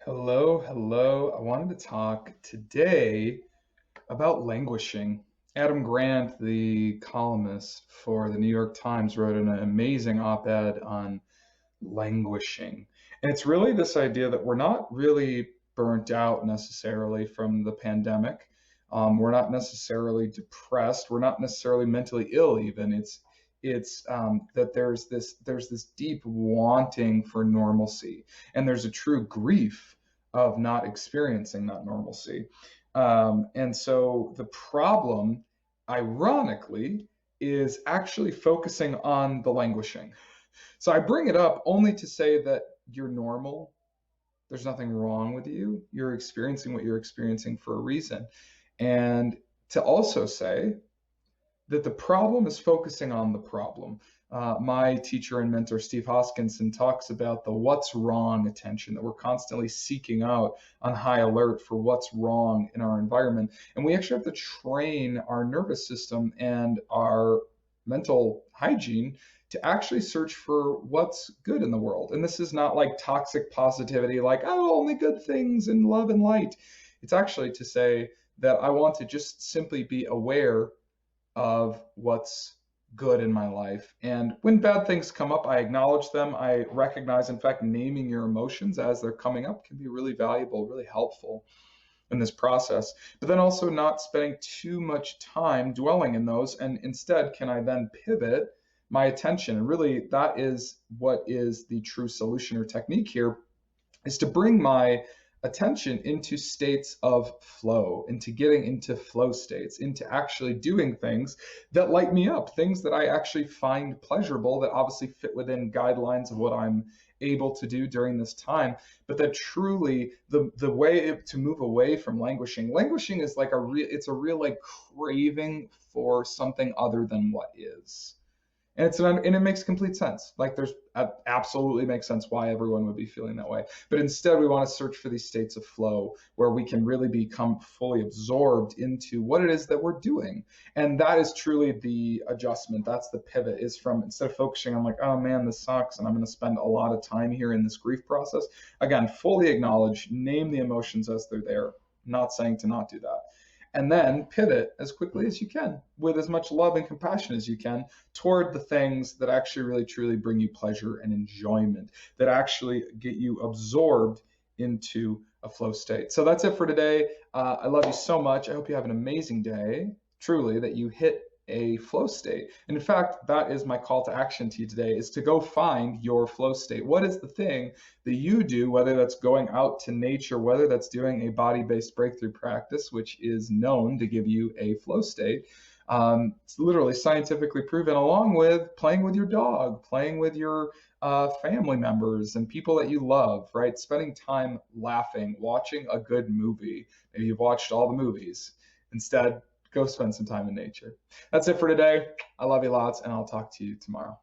Hello, hello. I wanted to talk today about languishing. Adam Grant, the columnist for the New York Times, wrote an amazing op-ed on languishing. And it's really this idea that we're not really burnt out necessarily from the pandemic. We're not necessarily depressed. We're not necessarily mentally ill even. It's that there's this deep wanting for normalcy, and there's a true grief of not experiencing that normalcy. And so the problem, ironically, is actually focusing on the languishing. So I bring it up only to say that you're normal. There's nothing wrong with you. You're experiencing what you're experiencing for a reason. And to also say that the problem is focusing on the problem. My teacher and mentor, Steve Hoskinson, talks about the what's wrong attention, that we're constantly seeking out on high alert for what's wrong in our environment. And we actually have to train our nervous system and our mental hygiene to actually search for what's good in the world. And this is not like toxic positivity, like, oh, only good things and love and light. It's actually to say that I want to just simply be aware of what's good in my life. And when bad things come up, I acknowledge them. I recognize, in fact, naming your emotions as they're coming up can be really valuable, really helpful in this process. But then also not spending too much time dwelling in those. And instead, can I then pivot my attention? And really, that is what is the true solution or technique here, is to bring my attention into states of flow, into getting into flow states, into actually doing things that light me up, things that I actually find pleasurable, that obviously fit within guidelines of what I'm able to do during this time, but that truly the way to move away from languishing. Languishing is like it's a real like craving for something other than what is. And it makes complete sense. Like there's absolutely makes sense why everyone would be feeling that way. But instead, we want to search for these states of flow where we can really become fully absorbed into what it is that we're doing. And that is truly the adjustment. That's the pivot, is from, instead of focusing on like, oh man, this sucks and I'm going to spend a lot of time here in this grief process. Again, fully acknowledge, name the emotions as they're there. Not saying to not do that, and then pivot as quickly as you can with as much love and compassion as you can toward the things that actually really truly bring you pleasure and enjoyment, that actually get you absorbed into a flow state. So that's it for today. I love you so much. I hope you have an amazing day, truly, that you hit a flow state. And in fact, that is my call to action to you today, is to go find your flow state. What is the thing that you do, whether that's going out to nature, whether that's doing a body-based breakthrough practice, which is known to give you a flow state. It's literally scientifically proven, along with playing with your dog, playing with your family members and people that you love, right? Spending time laughing, watching a good movie. Maybe you've watched all the movies. Instead, go spend some time in nature. That's it for today. I love you lots, and I'll talk to you tomorrow.